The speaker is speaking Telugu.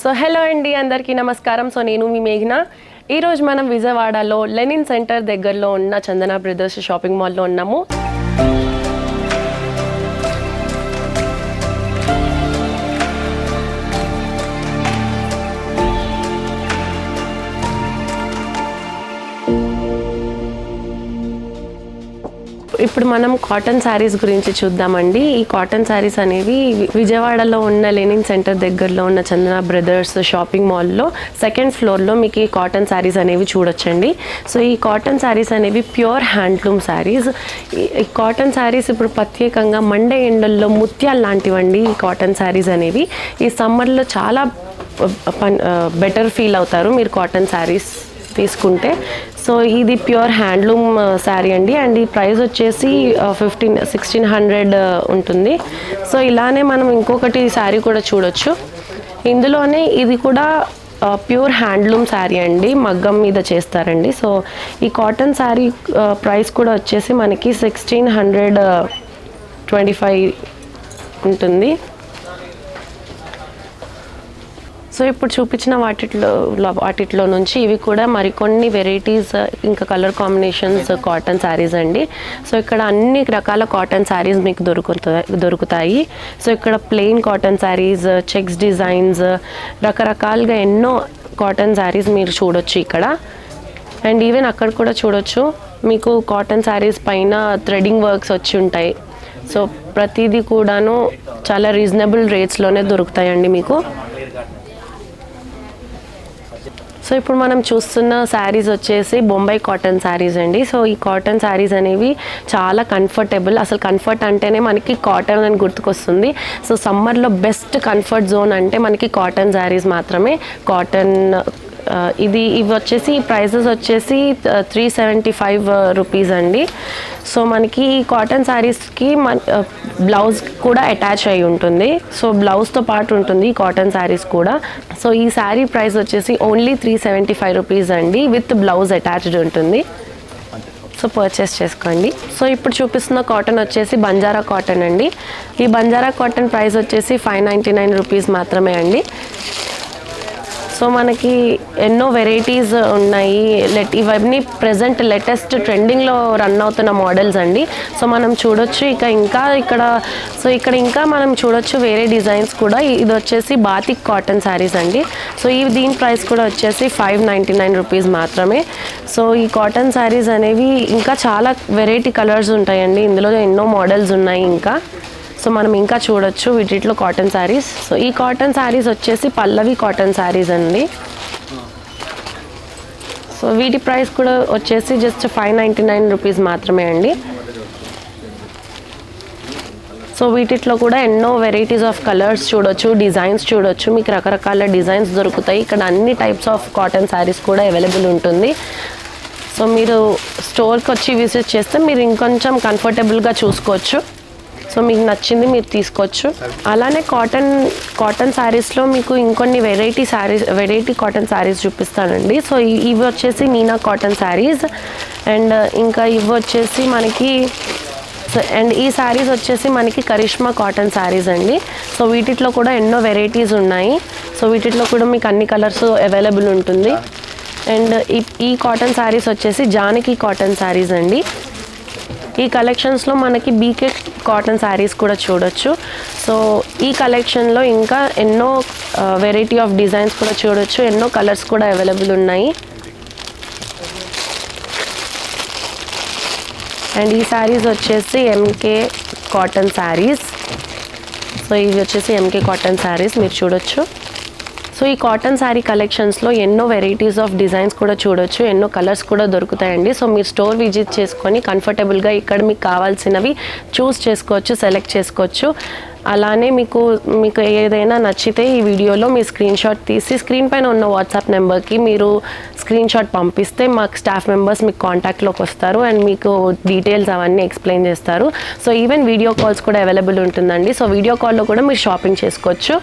సో హలో అండి, అందరికీ నమస్కారం. సో నేను మీ మేఘన. ఈరోజు మనం విజయవాడలో లెనిన్ సెంటర్ దగ్గరలో ఉన్న చందన బ్రదర్స్ షాపింగ్ మాల్లో ఉన్నాము. ఇప్పుడు మనం కాటన్ శారీస్ గురించి చూద్దామండి. ఈ కాటన్ శారీస్ అనేవి విజయవాడలో ఉన్న లెనిన్ సెంటర్ దగ్గరలో ఉన్న చందన బ్రదర్స్ షాపింగ్ మాల్లో సెకండ్ ఫ్లోర్లో మీకు ఈ కాటన్ శారీస్ అనేవి చూడొచ్చండి. సో ఈ కాటన్ శారీస్ అనేవి ప్యూర్ హ్యాండ్లూమ్ శారీస్. ఈ కాటన్ శారీస్ ఇప్పుడు ప్రత్యేకంగా మండే ఎండల్లో ముత్యాలు లాంటివండి. ఈ కాటన్ శారీస్ అనేవి ఈ సమ్మర్లో చాలా బెటర్ ఫీల్ అవుతారు మీరు కాటన్ శారీస్ తీసుకుంటే. సో ఇది ప్యూర్ హ్యాండ్లూమ్ శారీ అండి. అండ్ ఈ ప్రైస్ వచ్చేసి 1600 ఉంటుంది. సో ఇలానే మనం ఇంకొకటి శారీ కూడా చూడొచ్చు. ఇందులోనే ఇది కూడా ప్యూర్ హ్యాండ్లూమ్ శారీ అండి, మగ్గం మీద చేస్తారండి. సో ఈ కాటన్ శారీ ప్రైస్ కూడా వచ్చేసి మనకి 1625 ఉంటుంది. సో ఇప్పుడు చూపించిన వాటిలో నుంచి ఇవి కూడా మరికొన్ని వెరైటీస్ ఇంకా కలర్ కాంబినేషన్స్ కాటన్ శారీస్ అండి. సో ఇక్కడ అన్ని రకాల కాటన్ శారీస్ మీకు దొరుకుతాయి. సో ఇక్కడ plain cotton saris, checks designs, రకరకాలుగా ఎన్నో కాటన్ శారీస్ మీరు చూడొచ్చు ఇక్కడ. అండ్ ఈవెన్ అక్కడ కూడా చూడొచ్చు మీకు కాటన్ శారీస్ పైన థ్రెడింగ్ వర్క్స్ వచ్చి ఉంటాయి. సో ప్రతిదీ కూడాను చాలా రీజనబుల్ రేట్స్లోనే దొరుకుతాయండి మీకు. సో ఇప్పుడు మనం చూస్తున్న శారీస్ వచ్చేసి బొంబాయి కాటన్ శారీస్ అండి. సో ఈ కాటన్ శారీస్ అనేవి చాలా కంఫర్టబుల్. అసలు కంఫర్ట్ అంటేనే మనకి కాటన్ అని గుర్తుకొస్తుంది. సో సమ్మర్లో బెస్ట్ కంఫర్ట్ జోన్ అంటే మనకి కాటన్ శారీస్ మాత్రమే. కాటన్ ఇవి వచ్చేసి ప్రైసెస్ వచ్చేసి 375 రూపీస్ అండి. సో మనకి ఈ కాటన్ శారీస్కి బ్లౌజ్ కూడా అటాచ్ అయి ఉంటుంది. సో బ్లౌజ్తో పాటు ఉంటుంది ఈ కాటన్ శారీస్ కూడా. సో ఈ శారీ ప్రైస్ వచ్చేసి ఓన్లీ 375 రూపీస్ అండి, విత్ బ్లౌజ్ అటాచ్డ్ ఉంటుంది. సో పర్చేస్ చేసుకోండి. సో ఇప్పుడు చూపిస్తున్న కాటన్ వచ్చేసి బంజారా కాటన్ అండి. ఈ బంజారా కాటన్ ప్రైస్ వచ్చేసి 599 రూపీస్ మాత్రమే అండి. సో మనకి ఎన్నో వెరైటీస్ ఉన్నాయి. ఇవన్నీ ప్రజెంట్ లేటెస్ట్ ట్రెండింగ్లో రన్ అవుతున్న మోడల్స్ అండి. సో మనం చూడొచ్చు ఇక్కడ ఇంకా మనం చూడొచ్చు వేరే డిజైన్స్ కూడా. ఇది వచ్చేసి బాతిక్ కాటన్ శారీస్ అండి. సో దీని ప్రైస్ కూడా వచ్చేసి 599 రూపీస్ మాత్రమే. సో ఈ కాటన్ శారీస్ అనేవి ఇంకా చాలా వెరైటీ కలర్స్ ఉంటాయండి. ఇందులో ఎన్నో మోడల్స్ ఉన్నాయి ఇంకా. సో మనం ఇంకా చూడొచ్చు వీటిలో కాటన్ శారీస్. సో ఈ కాటన్ శారీస్ వచ్చేసి పల్లవి కాటన్ శారీస్ అండి. సో వీటి ప్రైస్ కూడా వచ్చేసి జస్ట్ 599 రూపీస్ మాత్రమే అండి. సో వీటిలో కూడా ఎన్నో వెరైటీస్ ఆఫ్ కలర్స్ చూడొచ్చు, డిజైన్స్ చూడొచ్చు. మీకు రకరకాల డిజైన్స్ దొరుకుతాయి ఇక్కడ. అన్ని టైప్స్ ఆఫ్ కాటన్ శారీస్ కూడా అవైలబుల్ ఉంటుంది. సో మీరు స్టోర్కి వచ్చి విజిట్ చేస్తే మీరు ఇంకొంచెం కంఫర్టబుల్గా చూసుకోవచ్చు. సో మీకు నచ్చింది మీరు తీసుకోవచ్చు. అలానే కాటన్ శారీస్లో మీకు ఇంకొన్ని వెరైటీ కాటన్ శారీస్ చూపిస్తానండి. సో ఇవి వచ్చేసి మీనా కాటన్ శారీస్. అండ్ ఇంకా ఇవి వచ్చేసి మనకి ఈ శారీస్ వచ్చేసి మనకి కరిష్మా కాటన్ శారీస్ అండి. సో వీటిలో కూడా ఎన్నో వెరైటీస్ ఉన్నాయి. సో వీటిలో కూడా మీకు అన్ని కలర్స్ అవైలబుల్ ఉంటుంది. అండ్ ఈ కాటన్ శారీస్ వచ్చేసి జానకి కాటన్ శారీస్ అండి. ఈ కలెక్షన్స్లో మనకి బీకే కాటన్ శారీస్ కూడా చూడొచ్చు. సో ఈ కలెక్షన్లో ఇంకా ఎన్నో వెరైటీ ఆఫ్ డిజైన్స్ కూడా చూడొచ్చు. ఎన్నో కలర్స్ కూడా అవైలబుల్ ఉన్నాయి. అండ్ ఈ శారీస్ వచ్చేసి ఎంకే కాటన్ శారీస్. సో ఇవి వచ్చేసి ఎంకే కాటన్ శారీస్ మీరు చూడొచ్చు. సో ఈ కాటన్ శారీ కలెక్షన్స్లో ఎన్నో వెరైటీస్ ఆఫ్ డిజైన్స్ కూడా చూడొచ్చు, ఎన్నో కలర్స్ కూడా దొరుకుతాయండి. సో మీరు స్టోర్ విజిట్ చేసుకొని కంఫర్టబుల్గా ఇక్కడ మీకు కావాల్సినవి చూస్ చేసుకోవచ్చు, సెలెక్ట్ చేసుకోవచ్చు. అలానే మీకు ఏదైనా నచ్చితే ఈ వీడియోలో మీ స్క్రీన్ షాట్ తీసి స్క్రీన్ పైన ఉన్న వాట్సాప్ నెంబర్కి మీరు స్క్రీన్ షాట్ పంపిస్తే మాకు స్టాఫ్ మెంబర్స్ మీకు కాంటాక్ట్లోకి వస్తారు అండ్ మీకు డీటెయిల్స్ అవన్నీ ఎక్స్ప్లెయిన్ చేస్తారు. సో ఈవెన్ వీడియో కాల్స్ కూడా అవైలబుల్ ఉంటుందండి. సో వీడియో కాల్లో కూడా మీరు షాపింగ్ చేసుకోవచ్చు.